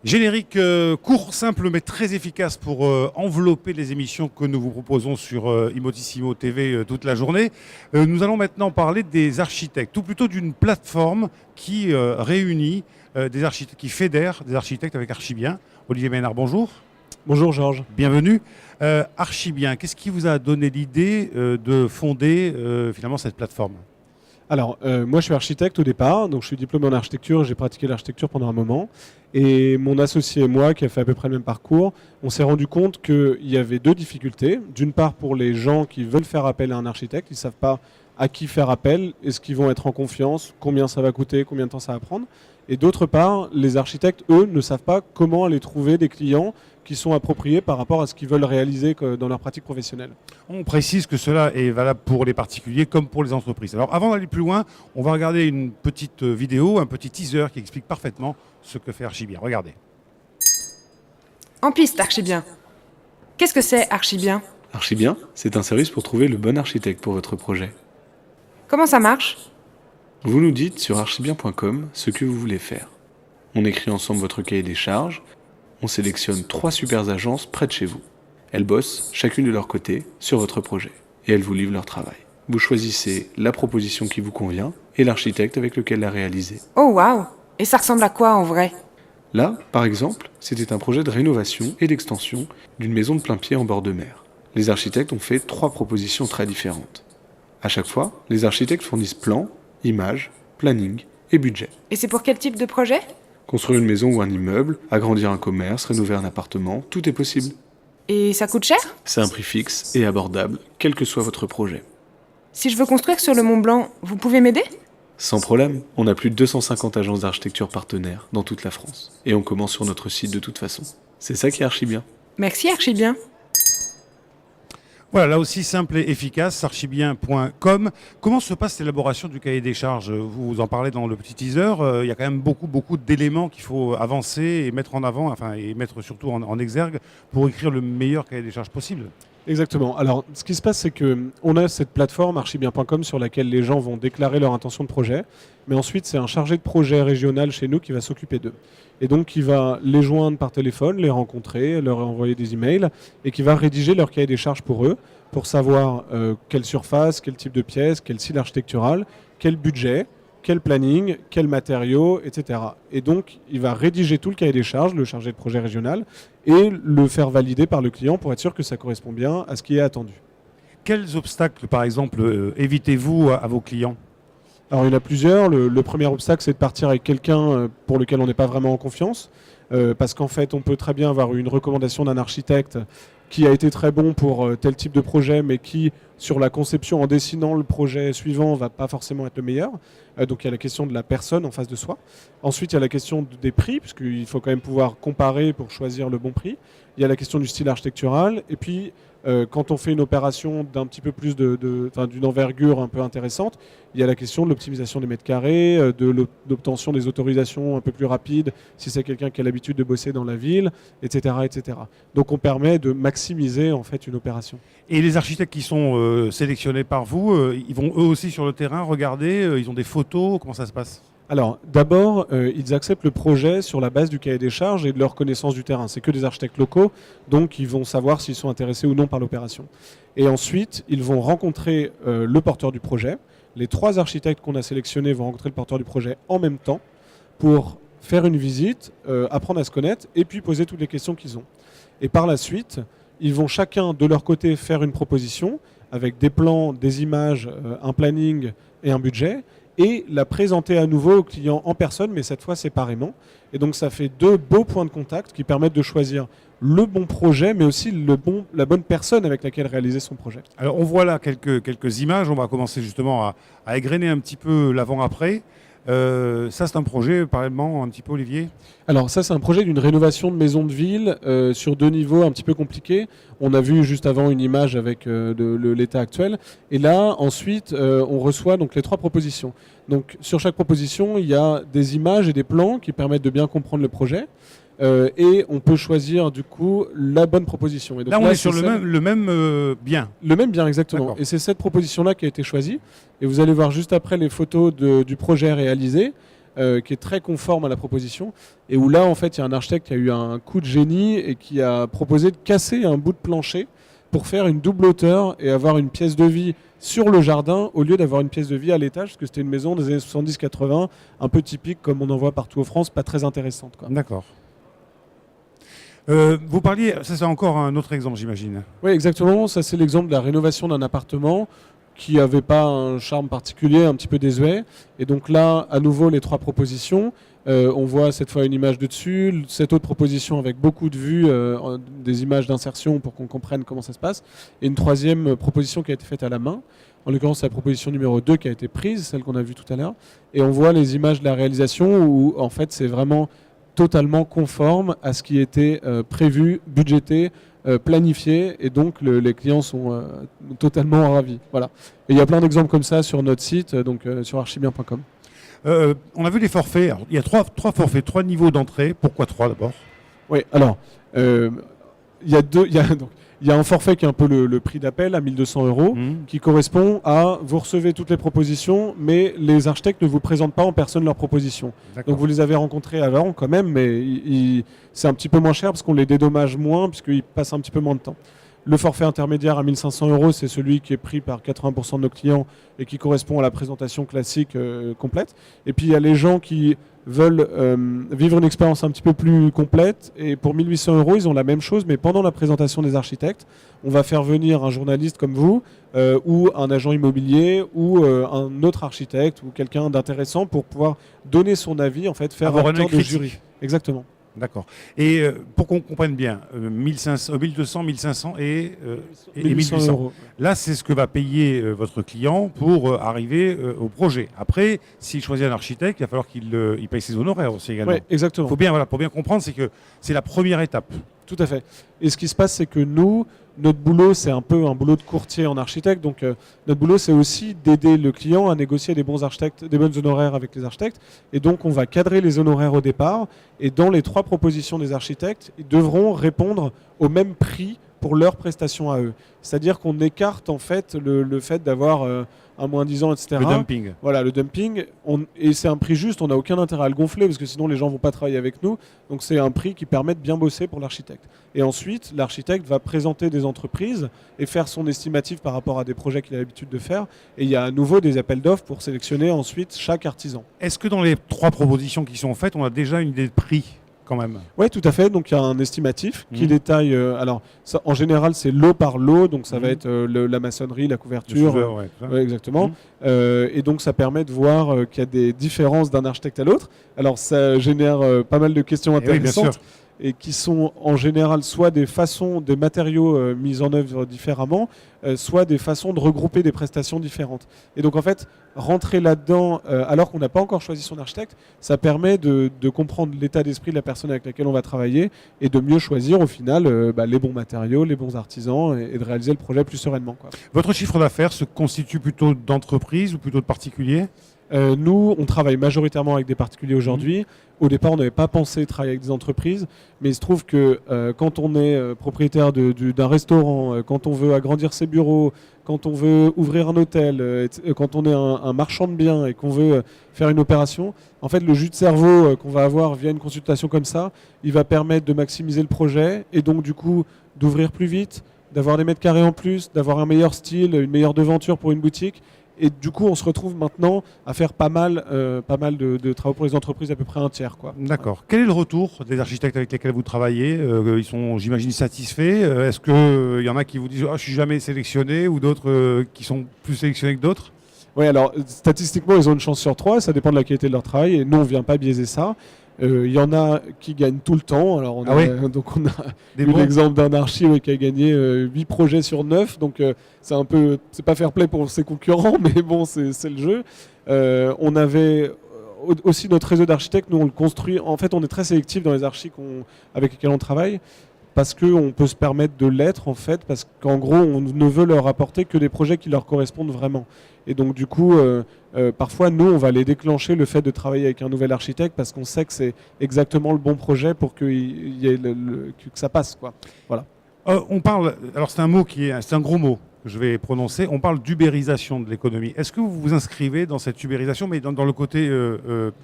Générique court, simple, mais très efficace pour envelopper les émissions que nous vous proposons sur Imotissimo TV toute la journée. Nous allons maintenant parler des architectes, ou plutôt d'une plateforme qui réunit des architectes, qui fédère des architectes avec Archibien. Olivier Ménard, bonjour. Bonjour Georges. Bienvenue. Archibien, qu'est-ce qui vous a donné l'idée de fonder finalement cette plateforme ? Alors, moi je suis architecte au départ, donc je suis diplômé en architecture, j'ai pratiqué l'architecture pendant un moment. Et mon associé et moi, qui a fait à peu près le même parcours, on s'est rendu compte qu'il y avait deux difficultés. D'une part, pour les gens qui veulent faire appel à un architecte, ils ne savent pas à qui faire appel, est-ce qu'ils vont être en confiance, combien ça va coûter, combien de temps ça va prendre. Et d'autre part, les architectes, eux, ne savent pas comment aller trouver des clients qui sont appropriés par rapport à ce qu'ils veulent réaliser dans leur pratique professionnelle. On précise que cela est valable pour les particuliers comme pour les entreprises. Alors avant d'aller plus loin, on va regarder une petite vidéo, un petit teaser qui explique parfaitement ce que fait Archibien. Regardez. En piste, Archibien. Qu'est-ce que c'est, Archibien? Archibien, c'est un service pour trouver le bon architecte pour votre projet. Comment ça marche? Vous nous dites sur archibien.com ce que vous voulez faire. On écrit ensemble votre cahier des charges, on sélectionne 3 super agences près de chez vous. Elles bossent, chacune de leur côté, sur votre projet, et elles vous livrent leur travail. Vous choisissez la proposition qui vous convient et l'architecte avec lequel la réaliser. Oh waouh! Et ça ressemble à quoi en vrai? Là, par exemple, c'était un projet de rénovation et d'extension d'une maison de plain-pied en bord de mer. Les architectes ont fait 3 propositions très différentes. À chaque fois, les architectes fournissent plans, images, planning et budget. Et c'est pour quel type de projet? Construire une maison ou un immeuble, agrandir un commerce, rénover un appartement, tout est possible. Et ça coûte cher? C'est un prix fixe et abordable, quel que soit votre projet. Si je veux construire sur le Mont Blanc, vous pouvez m'aider? Sans problème, on a plus de 250 agences d'architecture partenaires dans toute la France. Et on commence sur notre site de toute façon. C'est ça qui est Archibien. Merci, Archibien. Voilà, là aussi simple et efficace, archibien.com. Comment se passe l'élaboration du cahier des charges? Vous en parlez dans le petit teaser. Il y a quand même beaucoup d'éléments qu'il faut avancer et mettre en avant, enfin, et mettre surtout en exergue pour écrire le meilleur cahier des charges possible. Exactement. Alors, ce qui se passe, c'est qu'on a cette plateforme archibien.com sur laquelle les gens vont déclarer leur intention de projet. Mais ensuite, c'est un chargé de projet régional chez nous qui va s'occuper d'eux. Et donc, qui va les joindre par téléphone, les rencontrer, leur envoyer des emails et qui va rédiger leur cahier des charges pour eux, pour savoir quelle surface, quel type de pièce, quel style architectural, quel budget, quel planning, quels matériaux, etc. Et donc, il va rédiger tout le cahier des charges, le chargé de projet régional, et le faire valider par le client pour être sûr que ça correspond bien à ce qui est attendu. Quels obstacles, par exemple, évitez-vous à vos clients? Alors, il y en a plusieurs. Le premier obstacle, c'est de partir avec quelqu'un pour lequel on n'est pas vraiment en confiance. Parce qu'en fait, on peut très bien avoir une recommandation d'un architecte qui a été très bon pour tel type de projet, mais qui, sur la conception, en dessinant le projet suivant, va pas forcément être le meilleur. Donc il y a la question de la personne en face de soi. Ensuite, il y a la question des prix, puisqu'il faut quand même pouvoir comparer pour choisir le bon prix. Il y a la question du style architectural. Et puis, quand on fait une opération d'un petit peu plus d'une envergure un peu intéressante, il y a la question de l'optimisation des mètres carrés, de l'obtention des autorisations un peu plus rapides, si c'est quelqu'un qui a l'habitude de bosser dans la ville, etc., etc. Donc on permet de maximiser en fait une opération. Et les architectes qui sont sélectionnés par vous, ils vont eux aussi sur le terrain regarder, ils ont des photos, comment ça se passe? Alors, d'abord, ils acceptent le projet sur la base du cahier des charges et de leur connaissance du terrain. C'est que des architectes locaux, donc ils vont savoir s'ils sont intéressés ou non par l'opération. Et ensuite, ils vont rencontrer le porteur du projet. Les 3 architectes qu'on a sélectionnés vont rencontrer le porteur du projet en même temps pour faire une visite, apprendre à se connaître et puis poser toutes les questions qu'ils ont. Et par la suite, ils vont chacun de leur côté faire une proposition avec des plans, des images, un planning et un budget, et la présenter à nouveau au client en personne, mais cette fois séparément. Et donc ça fait 2 beaux points de contact qui permettent de choisir le bon projet, mais aussi la bonne personne avec laquelle réaliser son projet. Alors on voit là quelques images, on va commencer justement à égrener un petit peu l'avant-après. Ça c'est un projet, parallèlement un petit peu, Olivier? Alors ça c'est un projet d'une rénovation de maison de ville sur 2 niveaux un petit peu compliqués. On a vu juste avant une image avec l'état actuel. Et là ensuite on reçoit donc les 3 propositions. Donc sur chaque proposition il y a des images et des plans qui permettent de bien comprendre le projet. Et on peut choisir du coup la bonne proposition. Et donc là on est sur le même bien. Le même bien, exactement. D'accord. Et c'est cette proposition-là qui a été choisie. Et vous allez voir juste après les photos du projet réalisé. qui est très conforme à la proposition, et où là, en fait, il y a un architecte qui a eu un coup de génie et qui a proposé de casser un bout de plancher pour faire une double hauteur et avoir une pièce de vie sur le jardin au lieu d'avoir une pièce de vie à l'étage, parce que c'était une maison des années 70-80, un peu typique comme on en voit partout en France, pas très intéressante, quoi. D'accord. Vous parliez, ça c'est encore un autre exemple, j'imagine. Oui, exactement. Ça, c'est l'exemple de la rénovation d'un appartement qui n'avait pas un charme particulier, un petit peu désuet. Et donc là, à nouveau, les 3 propositions. On voit cette fois une image de dessus, cette autre proposition avec beaucoup de vues, des images d'insertion pour qu'on comprenne comment ça se passe. Et une 3e proposition qui a été faite à la main. En l'occurrence, c'est la proposition numéro 2 qui a été prise, celle qu'on a vue tout à l'heure. Et on voit les images de la réalisation où, en fait, c'est vraiment totalement conforme à ce qui était prévu, budgété, planifié, et donc les clients sont totalement ravis. Voilà. Et il y a plein d'exemples comme ça sur notre site, donc sur archibien.com. On a vu les forfaits. Alors, il y a trois forfaits, 3 niveaux d'entrée. Pourquoi 3 d'abord? Oui, alors, il y a un forfait qui est un peu le prix d'appel à 1 200 €, qui correspond à vous recevez toutes les propositions, mais les architectes ne vous présentent pas en personne leurs propositions. Donc vous les avez rencontrés avant quand même, mais c'est un petit peu moins cher parce qu'on les dédommage moins, puisqu'ils passent un petit peu moins de temps. Le forfait intermédiaire à 1 500 €, c'est celui qui est pris par 80% de nos clients et qui correspond à la présentation classique complète. Et puis il y a les gens qui veulent vivre une expérience un petit peu plus complète, et pour 1 800 €, ils ont la même chose, mais pendant la présentation des architectes, on va faire venir un journaliste comme vous, ou un agent immobilier, ou un autre architecte, ou quelqu'un d'intéressant pour pouvoir donner son avis, en fait, faire avoir un un tour œil de critique. jury. Exactement. D'accord. Et pour qu'on comprenne bien, 1200, 1500 et 1800 1800. €. Là, c'est ce que va payer votre client pour arriver au projet. Après, s'il choisit un architecte, il va falloir qu'il paye ses honoraires aussi également. Oui, exactement. Faut bien, voilà, pour bien comprendre, c'est que c'est la première étape. Tout à fait. Et ce qui se passe, c'est que nous, notre boulot, c'est un peu un boulot de courtier en architecte. Donc, notre boulot, c'est aussi d'aider le client à négocier des bons architectes, des bonnes honoraires avec les architectes. Et donc, on va cadrer les honoraires au départ. Et dans les 3 propositions des architectes, ils devront répondre au même prix pour leurs prestations à eux. C'est-à-dire qu'on écarte en fait le fait d'avoir un moins 10 ans, etc. Le dumping. Voilà, le dumping. Et c'est un prix juste, on n'a aucun intérêt à le gonfler parce que sinon les gens ne vont pas travailler avec nous. Donc c'est un prix qui permet de bien bosser pour l'architecte. Et ensuite, l'architecte va présenter des entreprises et faire son estimatif par rapport à des projets qu'il a l'habitude de faire. Et il y a à nouveau des appels d'offres pour sélectionner ensuite chaque artisan. Est-ce que dans les 3 propositions qui sont faites, on a déjà une idée de prix quand même? Oui, tout à fait. Donc il y a un estimatif qui détaille. Alors, ça, en général, c'est lot par lot. Donc ça va être la maçonnerie, la couverture. Ouais, tout ça. Ouais, exactement. Et donc ça permet de voir qu'il y a des différences d'un architecte à l'autre. Alors ça génère pas mal de questions Eh oui, bien intéressantes. sûr. Et qui sont en général soit des façons, des matériaux mis en œuvre différemment, soit des façons de regrouper des prestations différentes. Et donc en fait, rentrer là-dedans, alors qu'on n'a pas encore choisi son architecte, ça permet de comprendre l'état d'esprit de la personne avec laquelle on va travailler et de mieux choisir au final les bons matériaux, les bons artisans et de réaliser le projet plus sereinement, quoi. Votre chiffre d'affaires se constitue plutôt d'entreprises ou plutôt de particuliers? Nous, on travaille majoritairement avec des particuliers aujourd'hui. Au départ, on n'avait pas pensé travailler avec des entreprises, mais il se trouve que quand on est propriétaire d'un restaurant, quand on veut agrandir ses bureaux, quand on veut ouvrir un hôtel, quand on est un marchand de biens et qu'on veut faire une opération, en fait, le jus de cerveau qu'on va avoir via une consultation comme ça, il va permettre de maximiser le projet et donc du coup d'ouvrir plus vite, d'avoir des mètres carrés en plus, d'avoir un meilleur style, une meilleure devanture pour une boutique. Et du coup, on se retrouve maintenant à faire pas mal de travaux pour les entreprises, à peu près un tiers, quoi. D'accord. Quel est le retour des architectes avec lesquels vous travaillez? Ils sont, j'imagine, satisfaits. Est-ce qu'il y en a qui vous disent « Ah, je suis jamais sélectionné » ou d'autres qui sont plus sélectionnés que d'autres? Oui, alors statistiquement, ils ont une chance sur 3, ça dépend de la qualité de leur travail, et nous, on ne vient pas biaiser ça. Il y en a qui gagnent tout le temps. Alors on a Des eu bons l'exemple d'un archi qui a gagné 8 projets sur 9, donc c'est pas fair play pour ses concurrents, mais bon, c'est le jeu. On avait aussi notre réseau d'architectes, nous on le construit. En fait, on est très sélectif dans les archis avec lesquels on travaille, parce qu'on peut se permettre de l'être, en fait, parce qu'en gros, on ne veut leur apporter que des projets qui leur correspondent vraiment. Et donc, du coup, parfois, nous, on va les déclencher, le fait de travailler avec un nouvel architecte, parce qu'on sait que c'est exactement le bon projet pour que ça passe, quoi. Voilà. On parle, alors c'est un mot c'est un gros mot, que je vais prononcer. On parle d'ubérisation de l'économie. Est-ce que vous vous inscrivez dans cette ubérisation, mais dans le côté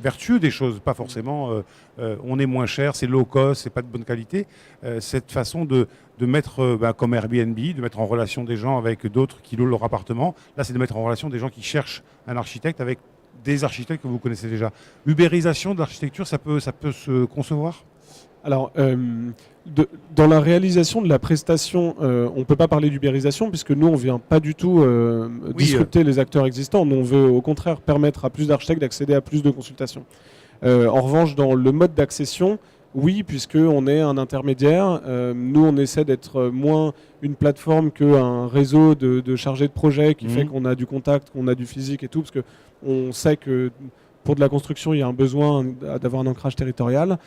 vertueux des choses, pas forcément on est moins cher, c'est low cost, c'est pas de bonne qualité. Cette façon de mettre, comme Airbnb, de mettre en relation des gens avec d'autres qui louent leur appartement. Là, c'est de mettre en relation des gens qui cherchent un architecte avec des architectes que vous connaissez déjà. Ubérisation de l'architecture, ça peut se concevoir ? Alors, dans la réalisation de la prestation, on ne peut pas parler d'ubérisation puisque nous, on ne vient pas du tout disrupter les acteurs existants. Nous, on veut au contraire permettre à plus d'architectes d'accéder à plus de consultations. En revanche, dans le mode d'accession, oui, puisqu'on est un intermédiaire. Nous, on essaie d'être moins une plateforme qu'un réseau de chargés de projet qui fait qu'on a du contact, qu'on a du physique et tout, parce qu'on sait que pour de la construction, il y a un besoin d'avoir un ancrage territorial.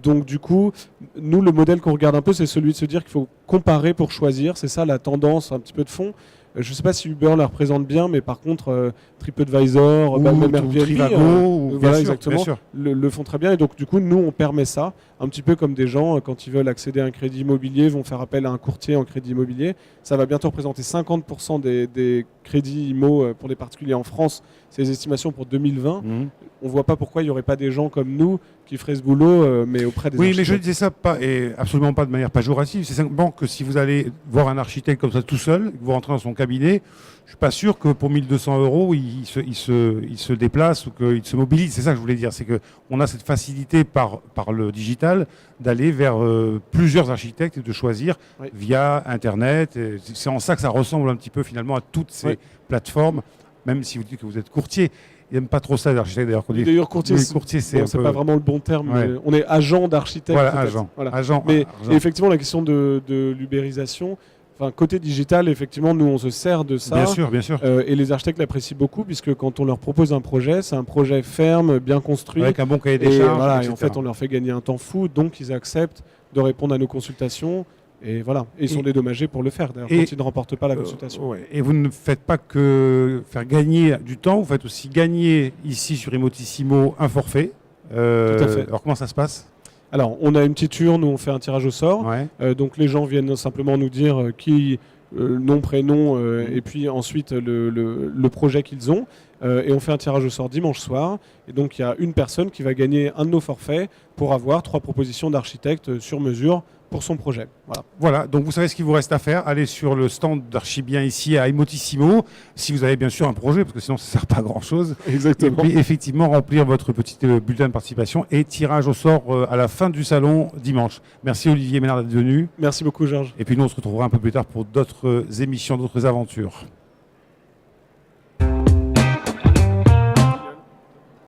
Donc du coup, nous, le modèle qu'on regarde un peu, c'est celui de se dire qu'il faut comparer pour choisir. C'est ça la tendance un petit peu de fond. Je ne sais pas si Uber la représente bien, mais par contre, TripAdvisor, même Airbnb, voilà, exactement, le font très bien. Et donc, du coup, nous, on permet ça, un petit peu comme des gens, quand ils veulent accéder à un crédit immobilier, vont faire appel à un courtier en crédit immobilier. Ça va bientôt représenter 50% des crédits IMO pour les particuliers en France. C'est les estimations pour 2020. On ne voit pas pourquoi il n'y aurait pas des gens comme nous qui feraient ce boulot, mais auprès des architectes. Oui, mais je disais ça et absolument pas de manière péjorative. C'est simplement que si vous allez voir un architecte comme ça tout seul, vous rentrez dans son cabinet, je suis pas sûr que pour 1 200 €, il se déplace ou qu'il se mobilise. C'est ça que je voulais dire. C'est qu'on a cette facilité par le digital d'aller vers plusieurs architectes et de choisir via Internet. C'est en ça que ça ressemble un petit peu finalement à toutes ces plateformes, même si vous dites que vous êtes courtier. Ils n'aiment pas trop ça, les architectes, d'ailleurs. D'ailleurs, courtier, c'est pas vraiment le bon terme. Ouais. On est agent d'architecte. Voilà, agent. Voilà. Agent. Mais effectivement, la question de l'ubérisation, côté digital, effectivement, nous, on se sert de ça. Bien sûr, bien sûr. Et les architectes l'apprécient beaucoup, puisque quand on leur propose un projet, c'est un projet ferme, bien construit. Avec un bon cahier des charges. Voilà, et en fait, on leur fait gagner un temps fou, donc ils acceptent de répondre à nos consultations. Et voilà, ils sont dédommagés pour le faire, d'ailleurs, quand ils ne remportent pas la consultation. Et vous ne faites pas que faire gagner du temps, vous faites aussi gagner ici sur Imotissimo un forfait. Tout à fait. Alors comment ça se passe ? Alors, on a une petite urne où on fait un tirage au sort. Donc les gens viennent simplement nous dire qui, nom, prénom, et puis ensuite le projet qu'ils ont. Et on fait un tirage au sort dimanche soir. Et donc il y a une personne qui va gagner un de nos forfaits pour avoir 3 propositions d'architectes sur mesure pour son projet. Voilà, donc vous savez ce qu'il vous reste à faire. Allez sur le stand d'Archibien ici à Imotissimo, si vous avez bien sûr un projet, parce que sinon ça ne sert pas à grand-chose. Exactement. Et puis effectivement remplir votre petit bulletin de participation et tirage au sort à la fin du salon dimanche. Merci Olivier Ménard d'être venu. Merci beaucoup Georges. Et puis nous on se retrouvera un peu plus tard pour d'autres émissions, d'autres aventures.